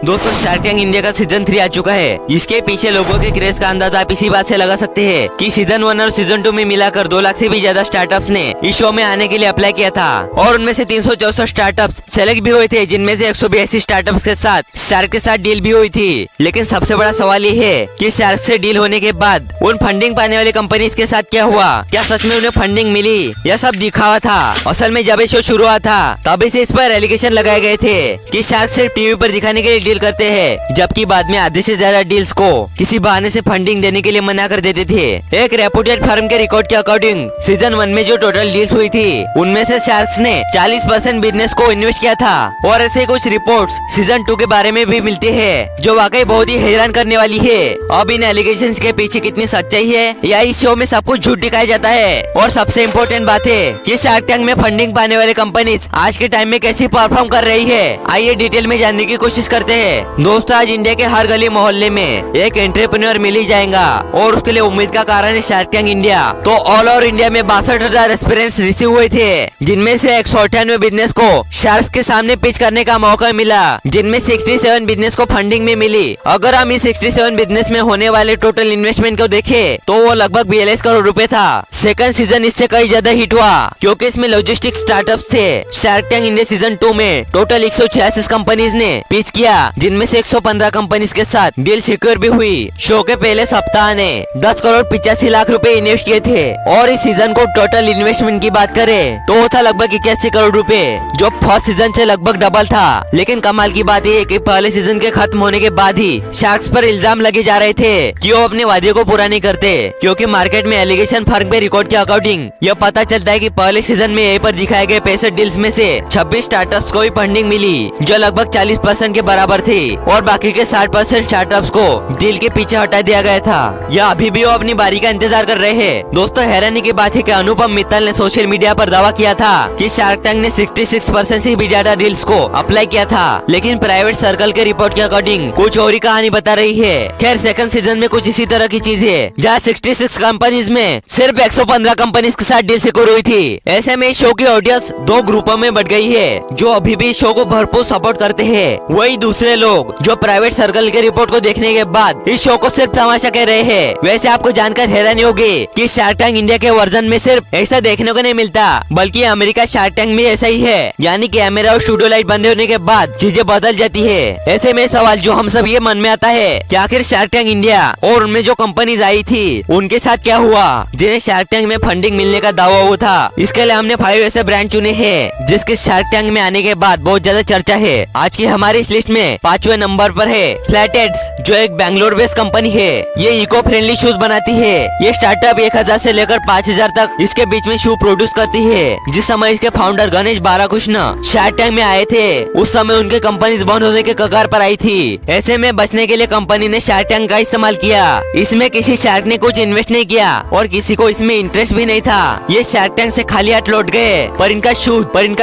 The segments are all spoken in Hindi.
दोस्तों शार्क टैंक इंडिया का सीजन 3 आ चुका है। इसके पीछे लोगों के क्रेज का अंदाजा आप इसी बात से लगा सकते हैं कि सीजन 1 और सीजन 2 में मिलाकर 2 लाख से भी ज्यादा स्टार्टअप्स ने इस शो में आने के लिए अप्लाई किया था और उनमें से 364 स्टार्टअप्स सेलेक्ट भी हुए थे, जिनमें से 182 स्टार्टअप्स के साथ शार्क के साथ डील भी हुई थी। लेकिन सबसे बड़ा सवाल ये है कि शार्क से डील होने के बाद उन फंडिंग पाने वाली कंपनीज के साथ क्या हुआ? क्या सच में उन्हें फंडिंग मिली? यह सब दिखावा था। असल में जब ये शो शुरू हुआ था तभी से इस पर एलिगेशन लगाए गए थे कि शार्क सिर्फ टीवी पर दिखाने के लिए डील करते हैं, जबकि बाद में आधे से ज्यादा डील्स को किसी बहाने से फंडिंग देने के लिए मना कर देते थे। एक रेपुटेड फर्म के रिकॉर्ड के अकॉर्डिंग सीजन 1 में जो टोटल डील्स हुई थी उनमें से शार्क्स ने 40% बिजनेस को इन्वेस्ट किया था और ऐसे कुछ रिपोर्ट्स सीजन 2 के बारे में भी मिलती है जो वाकई बहुत ही हैरान करने वाली है। अब इन एलिगेशंस के पीछे कितनी सच्चाई है या इस शो में सब कुछ झूठ दिखाया जाता है? और सबसे इम्पोर्टेंट बात है कि शार्क टैंक में फंडिंग पाने वाले कंपनीज आज के टाइम में कैसी परफॉर्म कर रही है, आइए डिटेल में जानने की कोशिश करते हैं। दोस्तों आज इंडिया के हर गली मोहल्ले में एक एंटरप्रेन्योर मिल ही जाएगा और उसके लिए उम्मीद का कारण है शार्क टैंक इंडिया। तो ऑल ओवर इंडिया में 62,000 एस्पिरेंट्स रिसीव हुए थे, जिनमें से 198 बिजनेस को शार्क्स के सामने पिच करने का मौका मिला, जिनमें 67 बिजनेस को फंडिंग में मिली। अगर हम इस 67 बिजनेस में होने वाले टोटल इन्वेस्टमेंट को देखें तो वो लगभग 42 करोड़ रुपए था। सेकंड सीजन इससे कई ज्यादा हिट हुआ क्योंकि इसमें लॉजिस्टिक स्टार्टअप्स थे। शार्क टैंक इंडिया सीजन 2 में टोटल 186 कंपनीज ने पिच किया, जिनमें से 115 कंपनीज के साथ डील सिक्योर भी हुई। शो के पहले सप्ताह ने 10 करोड़ 85 लाख रुपए इन्वेस्ट किए थे और इस सीजन को टोटल इन्वेस्टमेंट की बात करें तो वो था लगभग 81 करोड़ रुपए, जो फर्स्ट सीजन से लगभग डबल था। लेकिन कमाल की बात यह है कि पहले सीजन के खत्म होने के बाद ही शार्क्स पर इल्जाम लगे जा रहे थे कि वो अपने वादे को पूरा नहीं करते, क्योंकि मार्केट में एलिगेशन फर्म पे रिकॉर्ड के अकॉर्डिंग यह पता चलता है कि पहले सीजन में ए पर दिखाए गए 65 डील्स में से 26 स्टार्टअप्स को ही फंडिंग मिली, जो लगभग 40% के बराबर थी और बाकी के 60% स्टार्टअप्स को डील के पीछे हटा दिया गया था। या अभी भी वो अपनी बारी का इंतजार कर रहे हैं। दोस्तों हैरानी की बात है कि अनुपम मित्तल ने सोशल मीडिया पर दावा किया था कि शार्क टैंक ने 66% से भी ज्यादा डील्स को अप्लाई किया था, लेकिन प्राइवेट सर्कल के रिपोर्ट के अकॉर्डिंग कुछ और ही कहानी बता रही है। खैर सेकंड सीजन में कुछ इसी तरह की चीज है, जहाँ 66 कंपनीज में सिर्फ 115 कंपनीज के साथ डील सिक्योर हुई थी। ऐसे में शो की ऑडियंस 2 ग्रुपों में बढ़ गई है, जो अभी भी शो को भरपूर सपोर्ट करते हैं। वही दूसरे लोग जो प्राइवेट सर्कल के रिपोर्ट को देखने के बाद इस शो को सिर्फ तमाशा कह रहे हैं। वैसे आपको जानकर हैरानी होगी कि शार्क टैंक इंडिया के वर्जन में सिर्फ ऐसा देखने को नहीं मिलता, बल्कि अमेरिका शार्क टैंक में ऐसा ही है, यानी कैमरा और स्टूडियो लाइट बंद होने के बाद चीजें बदल जाती है। ऐसे में सवाल जो हम सब ये मन में आता है कि आखिर शार्क टैंक इंडिया और उनमें जो कंपनीज आई थी उनके साथ क्या हुआ जिन्हें शार्क टैंक में फंडिंग मिलने का दावा हुआ था। इसके लिए हमने 5 ऐसे ब्रांड चुने हैं जिसके शार्क टैंक में आने के बाद बहुत ज्यादा चर्चा है। आज की हमारी इस लिस्ट में 5वें नंबर पर है फ्लैटेड्स, जो एक बैंगलोर बेस्ड कंपनी है। ये इको फ्रेंडली शूज बनाती है। ये स्टार्टअप 1000 से लेकर 5000 तक इसके बीच में शू प्रोड्यूस करती है। जिस समय इसके founder Ganesh Balakrishna shark tank में आए थे उस समय उनके कंपनी बंद होने के कगार पर आई थी। ऐसे में बचने के लिए कंपनी ने शार्क टैंक का इस्तेमाल किया। इसमें किसी शार्क ने कुछ इन्वेस्ट नहीं किया और किसी को इसमें इंटरेस्ट भी नहीं था। ये शार्क टैंक से खाली हाथ लौट गए, पर इनका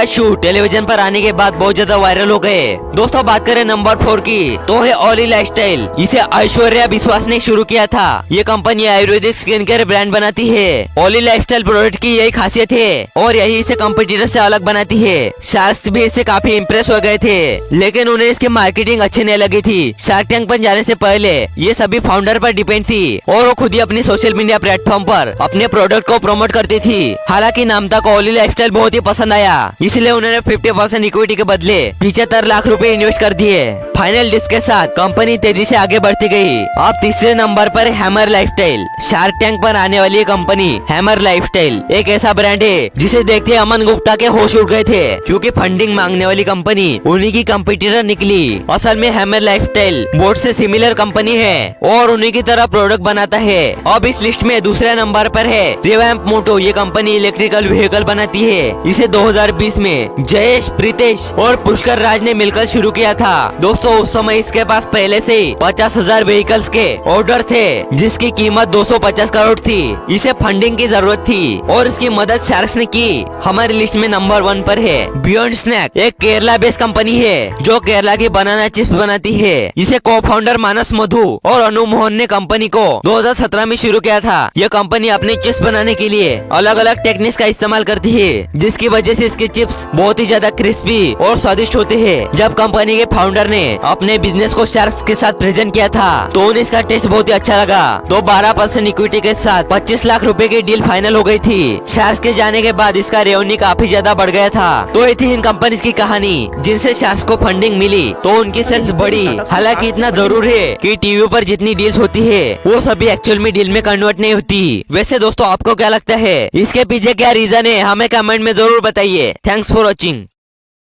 शूट टेलीविजन पर आने के बाद बहुत ज्यादा वायरल हो गए। दोस्तों बात करें नंबर 4 की तो है ओली लाइफस्टाइल। इसे ऐश्वर्या विश्वास ने शुरू किया था। ये company Ayurvedic skin care brand बनाती है। ओली लाइफस्टाइल प्रोडक्ट की यही खासियत है और यही इसे कंपटीटर से अलग बनाती है। शार्क्स भी इससे काफी इम्प्रेस हो गए थे, लेकिन उन्हें इसकी मार्केटिंग अच्छी नहीं लगी थी। शार्क टैंक पर जाने से पहले ये सभी फाउंडर पर डिपेंड थी और वो खुद ही अपनी सोशल मीडिया प्लेटफॉर्म पर अपने प्रोडक्ट को प्रमोट करती थी। हालांकि नामता को ओली लाइफस्टाइल बहुत ही पसंद आया, इसलिए उन्होंने 50% इक्विटी के बदले 75 लाख रुपए इन्वेस्ट कर दिए। फाइनल डिस्क के साथ कंपनी तेजी से आगे बढ़ती गई। अब तीसरे नंबर पर हैमर लाइफस्टाइल। शार्क टैंक पर आने वाली ये कंपनी हैमर लाइफस्टाइल एक ऐसा ब्रांड है जिसे देखते अमन गुप्ता के होश उड़ गए थे, क्योंकि फंडिंग मांगने वाली कंपनी उन्हीं की कंपटीटर निकली। असल में हैमर लाइफस्टाइल बोट से सिमिलर कंपनी है और उन्हीं की तरह प्रोडक्ट बनाता है। अब इस लिस्ट में दूसरे नंबर पर है रिवैम्प मोटो। ये कंपनी इलेक्ट्रिकल व्हीकल बनाती है। इसे 2020 में जयेश, प्रीतेश और पुष्कर राज ने मिलकर शुरू किया था। दोस्तों उस समय इसके पास पहले से ही 50,000 व्हीकल्स के ऑर्डर थे, जिसकी कीमत 250 करोड़ थी। इसे फंडिंग की जरूरत थी और इसकी मदद शार्क्स ने की। हमारी लिस्ट में नंबर 1 पर है बियॉन्ड स्नैक। एक केरला बेस्ड कंपनी है जो केरला की बनाना चिप्स बनाती है। इसे को फाउंडर मानस मधु और अनु मोहन ने कंपनी को 2017 में शुरू किया था। यह कंपनी अपने चिप्स बनाने के लिए अलग अलग टेक्निक्स का इस्तेमाल करती है, जिसकी वजह से इसके चिप्स बहुत ही ज्यादा क्रिस्पी और स्वादिष्ट होते हैं। जब कंपनी के फाउंडर ने अपने बिजनेस को शार्क्स के साथ प्रेजेंट किया था, तो उन्हें इसका टेस्ट बहुत ही अच्छा लगा। तो 12% इक्विटी के साथ 25 लाख रुपए की डील फाइनल हो गई थी। शार्क्स के जाने के बाद इसका रेवेन्यू काफी ज्यादा बढ़ गया था। तो ये थी इन कंपनीज की कहानी जिनसे शार्क्स को फंडिंग मिली, तो उनकी सेल्स बढ़ी। हालांकि इतना जरूर है कि टीवी पर जितनी डील्स होती है वो सभी एक्चुअल में डील में कन्वर्ट नहीं होती। वैसे दोस्तों आपको क्या लगता है, इसके पीछे क्या रीजन है, हमें कमेंट में जरूर बताइए। Thanks for watching.